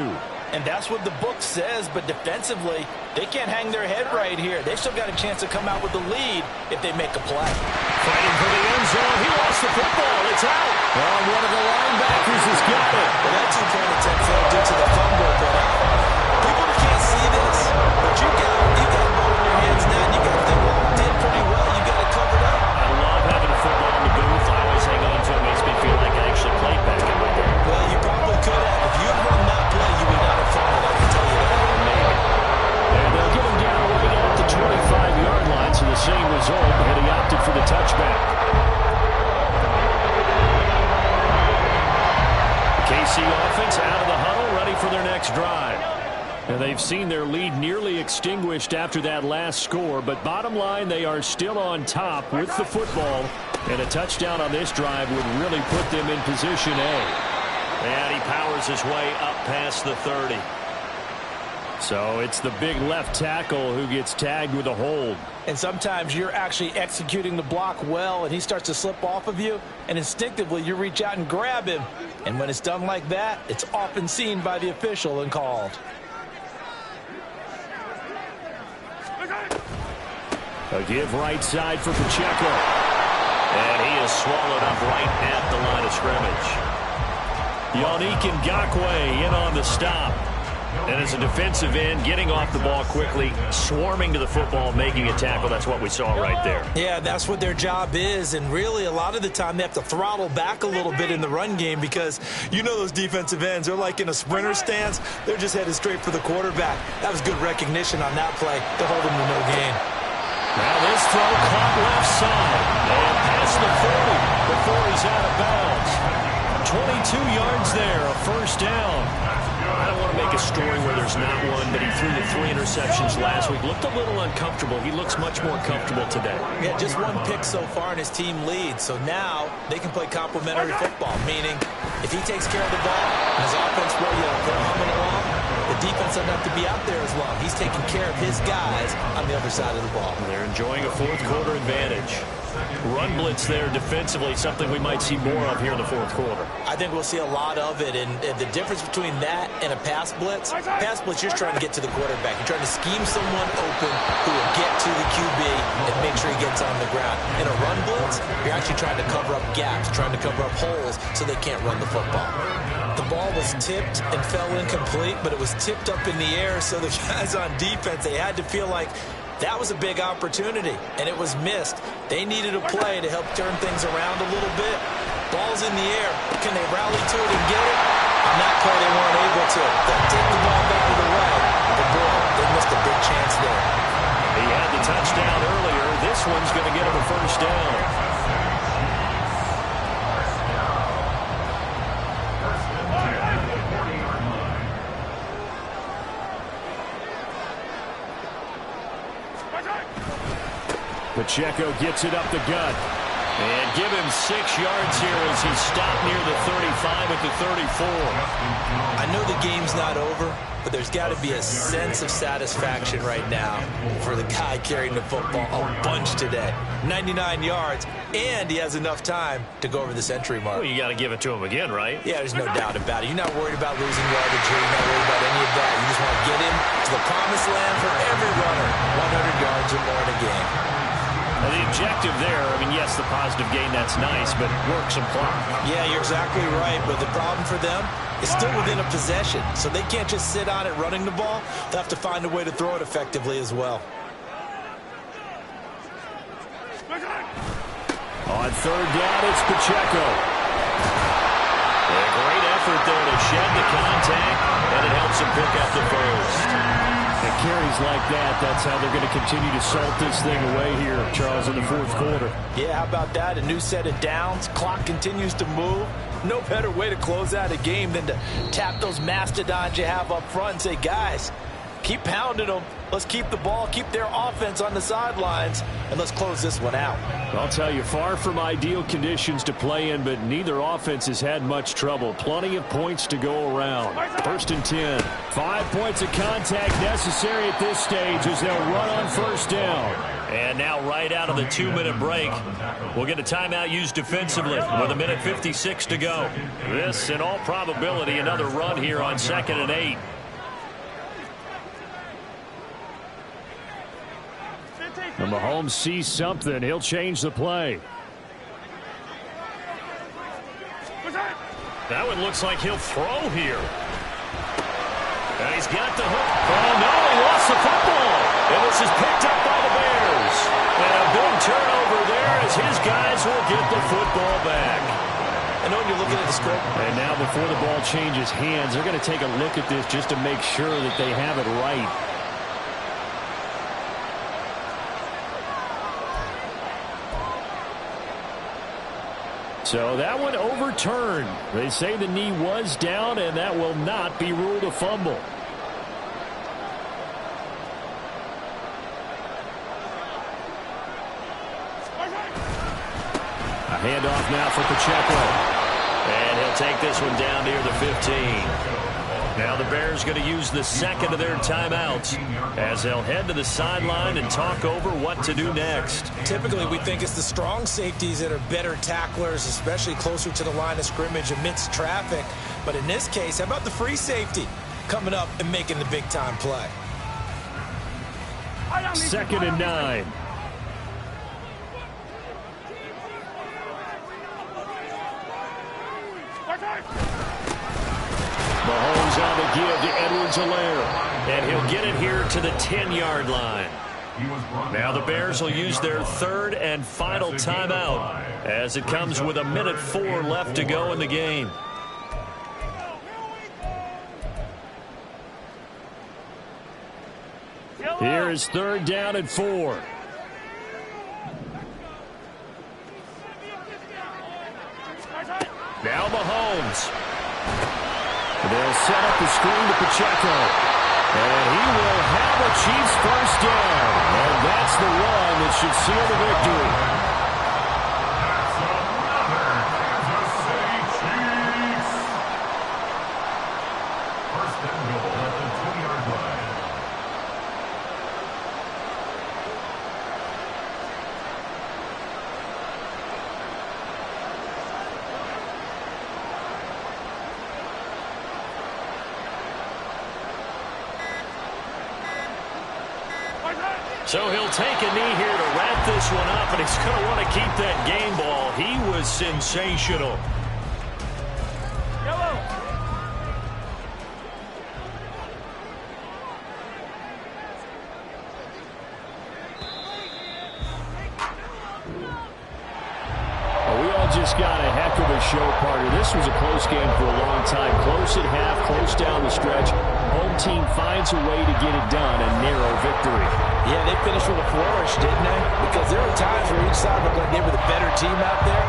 And that's what the book says, but defensively, they can't hang their head right here. They've still got a chance to come out with the lead if they make a play. Fighting for the end zone. He lost the football. It's out. Oh, one of the linebackers has got it. Well, that 2-point attempt failed due to the fumble, but people can't see this, but you got a ball in your hands now, and you got them locked in pretty well. You got it covered up. I love having a football in the booth. I always hang on to it. Makes me feel like I actually played back in my day. Well, you probably could have. If you had run that play, you would not have fumbled, I can tell you that. Maybe. And they'll get him down right at the 25-yard line, so the same result, and he opted for the touchback. KC offense out of the huddle, ready for their next drive. And they've seen their lead nearly extinguished after that last score, but bottom line, they are still on top with the football, and a touchdown on this drive would really put them in position A. And he powers his way up past the 30. So it's the big left tackle who gets tagged with a hold. And sometimes you're actually executing the block well, and he starts to slip off of you, and instinctively you reach out and grab him. And when it's done like that, it's often seen by the official and called. A give right side for Pacheco. And he is swallowed up right at the line of scrimmage. Yannick Ngakoue in on the stop. And as a defensive end, getting off the ball quickly, swarming to the football, making a tackle, that's what we saw right there. Yeah, that's what their job is, and really a lot of the time they have to throttle back a little bit in the run game because you know those defensive ends, they're like in a sprinter stance, they're just headed straight for the quarterback. That was good recognition on that play to hold him to no gain. Now this throw caught left side and past the 40 before he's out of bounds. 22 yards there, a first down. don't want to make a story where there's not one, but he threw the 3 interceptions last week. Looked a little uncomfortable. He looks much more comfortable today. Yeah, just 1 pick so far and his team leads. So now they can play complementary football, meaning if he takes care of the ball and his offense will, they're humming along, the defense doesn't have to be out there as long. He's taking care of his guys on the other side of the ball. They're enjoying a fourth quarter advantage. Run blitz there defensively, something we might see more of here in the fourth quarter. I think we'll see a lot of it, and the difference between that and a pass blitz, you're trying to get to the quarterback. You're trying to scheme someone open who will get to the QB and make sure he gets on the ground. In a run blitz, you're actually trying to cover up gaps, trying to cover up holes so they can't run the football. The ball was tipped and fell incomplete, but it was tipped up in the air, so the guys on defense, they had to feel like that was a big opportunity, and it was missed. They needed a play to help turn things around a little bit. Ball's in the air. Can they rally to it and get it? On that play, they weren't able to. They'll take the ball out of the way. But, boy, they missed a big chance there. He had the touchdown earlier. This one's going to get him a first down. Pacheco gets it up the gut. And give him 6 yards here as he stopped near the 35 at the 34. I know the game's not over, but there's got to be a sense of satisfaction right now for the guy carrying the football a bunch today. 99 yards, and he has enough time to go over the century mark. Well, you got to give it to him again, right? Yeah, there's no doubt about it. You're not worried about losing yardage here. You're not worried about any of that. You just want to get him to the promised land for every runner. 100 yards or more in a game. Well, the objective there, I mean, yes, the positive gain, that's nice, but work some clock. Yeah, you're exactly right, but the problem for them is still within a possession, so they can't just sit on it running the ball. They'll have to find a way to throw it effectively as well. On third down, it's Pacheco. A great effort there to shed the contact, and it helps him pick up the first. And carries like that, that's how they're going to continue to salt this thing away here, Charles, in the fourth quarter. Yeah, how about that? A new set of downs. Clock continues to move. No better way to close out a game than to tap those mastodons you have up front and say, guys, keep pounding them. Let's keep the ball, keep their offense on the sidelines, and let's close this one out. I'll tell you, far from ideal conditions to play in, but neither offense has had much trouble. Plenty of points to go around. First and 10. 5 points of contact necessary at this stage as they'll run on first down. And now right out of the 2-minute break, we'll get a timeout used defensively with 1:56 to go. This, in all probability, another run here on 2nd and 8. And Mahomes sees something. He'll change the play. That one looks like he'll throw here. And he's got the hook. Oh, no, he lost the football. And this is picked up by the Bears. And a big turnover there as his guys will get the football back. I know when you're looking at the score. And now before the ball changes hands, they're going to take a look at this just to make sure that they have it right. So that one overturned. They say the knee was down, and that will not be ruled a fumble. A handoff now for Pacheco. And he'll take this one down near the 15. Now the Bears going to use the second of their timeouts as they'll head to the sideline and talk over what to do next. Typically, we think it's the strong safeties that are better tacklers, especially closer to the line of scrimmage amidst traffic. But in this case, how about the free safety coming up and making the big-time play? 2nd and 9. Mahomes on the give to Edwards-Helaire. And he'll get it here to the 10-yard line. Now the Bears will use their third and final timeout as it comes with 1:04 left to go in the game. Here is 3rd down and 4. Now Mahomes. They'll set up the screen to Pacheco. And he will have a Chiefs first down. And that's the run that should seal the victory. That's another Kansas City Chiefs. First and goal at the 2-yard line. So he'll take a knee here to wrap this one up, and he's going to want to keep that game ball. He was sensational. We all just got a heck of a show, partner. This was a close game for a long time. Close at half, close down the stretch. Home team finds a way to get it done. A narrow victory. Yeah, they finished with a flourish, didn't they? Because there were times where each side looked like they were the better team out there.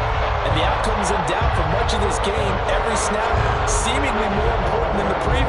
And the outcome's in doubt for much of this game. Every snap seemingly more important than the previous.